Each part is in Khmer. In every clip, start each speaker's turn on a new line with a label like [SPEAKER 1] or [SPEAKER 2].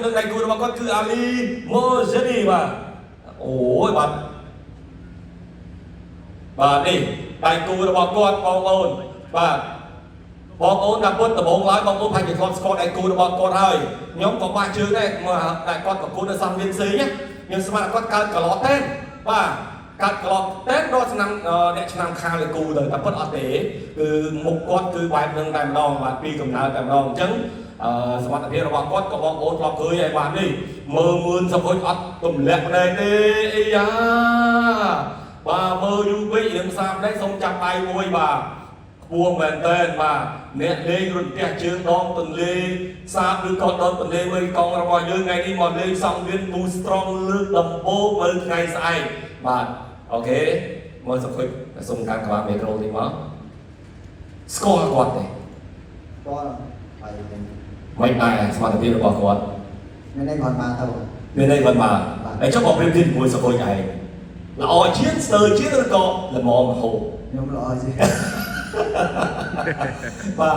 [SPEAKER 1] នឹងដៃគូរបស់គាត់គឺអាលីម៉ូសេនីបាទអូយបាទនេះដៃគូរបស់គាត់បងប្អូនបាទបងប្អូនតាមពុតដំបងឡើយបងប្អូនហើយជាធ្លាប់ស្គាល់ដៃគូរបស់គាត់ហើយខ្ញុំក៏បាក់ជើងដែរមកតែគាត់ប្រគល់នៅសំមានផ្សេងខ្ញុំស្មានគាត់កើតកន្លោះទេបាទកាត់ក្លប់តែដល់ឆ្នាំអ្នកឆ្នាំខាងលើគូទៅតែពិតអត់ទេគឺមុខគាត់គឺបែបនឹងតែម្ដងបាទពីកំណើតតែម្ដងអញ្ចឹងសមត្ថភាពរបស់គាត់ក៏បងប្អូនធ្លាប់ឃើញហើយបាទនេះមើលមើលសពុជអត់ទម្លាក់ណែទេអីយ៉ាបាទមើលយូរពេករឿងសាមដែរសូមចាប់ដៃមួយបាទខ្ពស់មែនតើបាទអ្នកលេងរន្ទះជើងដងទន្លេសាបឬក៏ដងទន្លេវិញកងរបស់យើងថ្ងៃនេះមកលេងសង្វៀន Boost Strong លើកដំបូងមើលថ្ងៃស្អែកបាទអូខេមើលសពុជសូមកាន់ក្បាលមីក្រូនេះមកស្គាល់គាត់ទេ
[SPEAKER 2] ស្គាល់ហើយ
[SPEAKER 1] មិនដែរសមត្ថភាពរបស់គាត់
[SPEAKER 2] មានន័យគាត់មកទៅ
[SPEAKER 1] មានន័យគាត់មកហើយចុះបងប្រៀបធៀបជាមួយសពុជឯងល្អជាងស្ទើរជាងឬក៏ល្មមរហូត
[SPEAKER 2] ខ្ញុំល្អជាង
[SPEAKER 1] បាទ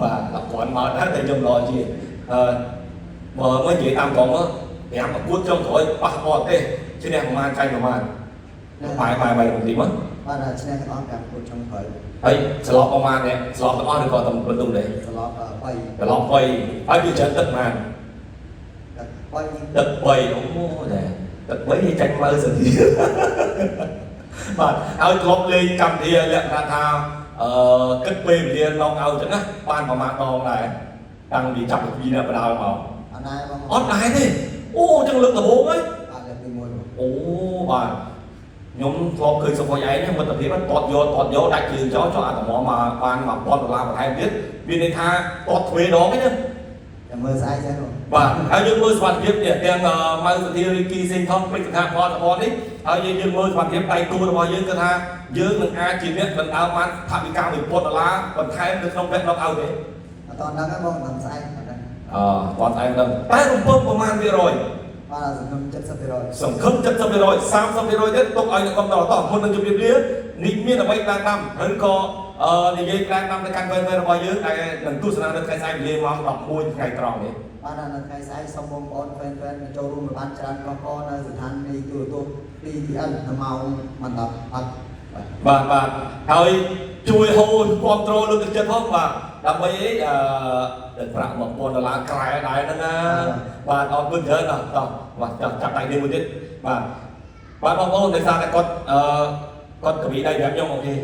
[SPEAKER 1] បាទអត់គាត់មកដែរតែខ្ញុំល្អជាងបើមិននិយាយតាមកងមកញ៉ាំប្រកួតចុងក្រោយប៉ះបត់ទេឈ្នះប្រហែលចាញ់ប្រហែលបាយបន្តិចមក
[SPEAKER 2] បាទឈ្នះទាំងអស់ការប្រកួតចុងក្រោយ
[SPEAKER 1] ហើយស្លប់ប្រហែលនេះស្លប់ទាំងអស់ឬក៏តែបន្ទុំទេ
[SPEAKER 2] ស្លប់3
[SPEAKER 1] ហើយវាច្រើនទឹកប៉ុន្មានទឹក3អូដែរទឹក3ចាញ់មើលសិនទៀតបាទហើយធ្លាប់លេងកម្មវិធីលក្ខណៈថាគិតពេលវេលាឡងឲ្យចឹងណាបានប្រហែលដងដែរតាំងពីចាប់ពីនេះបដាល់មកអត់ដែរទេអូចឹងលើកដំបូងហើយ
[SPEAKER 2] បាទលើកទី1
[SPEAKER 1] អូបាទខ្ញុំធ្លាប់ឃើញសុខឯងមិត្តភាពតតយកដាច់ជើងចោលចុះអាតម្រាំមកបាន$1000បន្ថែមទៀតមានន័យថាតតទ្វេដងទេណា
[SPEAKER 2] តែមើលស្អែកចឹង
[SPEAKER 1] បាទហើយយើងមើលសុខភាពនេះទាំងម៉ៅសុធារីគីសេងថងពេជ្រកថាផលនេះហើយយើងមើលសុខភាពដៃគូរបស់យើងគឺថាយើងនឹងអាចជាអ្នកដណ្ដើមបានថវិកា$1000បន្ថែមនៅក្នុងវគ្គ knock out ទេ
[SPEAKER 2] អត់ដល់ហ្នឹងបងតាមស្អែក
[SPEAKER 1] គាត់ស្អែកដល់តែរំពឹងប្រមាណ%
[SPEAKER 2] បាទសង្ឃឹម70%
[SPEAKER 1] សង្ឃឹម70% 30%ទៀតទុកឲ្យអ្នកគ្រប់តមុននឹងជម្រាបលានេះមានអ្វីក្រានដាំឬក៏និយាយក្រានដាំទៅកាន់វេនរបស់យើងដែលនឹងទស្សនានៅថ្ងៃស្អែកវេលាម៉ោង11ថ្ងៃត្រង់នេះ
[SPEAKER 2] បាទនៅថ្ងៃស្អែកសូមបងប្អូនហ្វេនចូលរួមបានច្រើនកកនៅស្ថានីយទូរទស្សន៍ PTN នៅម៉ោង10អត់
[SPEAKER 1] បាទហើយជួយហូរគ្រប់គ្រងលើកទឹកចិត្តផងបាទដើម្បីអីទឹកប្រាក់$1000ក្រែដែរហ្នឹងណាបាទអរគុណច្រើនណាស់តោះបាទចាប់ដៃនេះមួយទៀតបាទបងប្អូនដោយសារតែគាត់កវីដៃប្រាប់ខ្ញុំអូខេ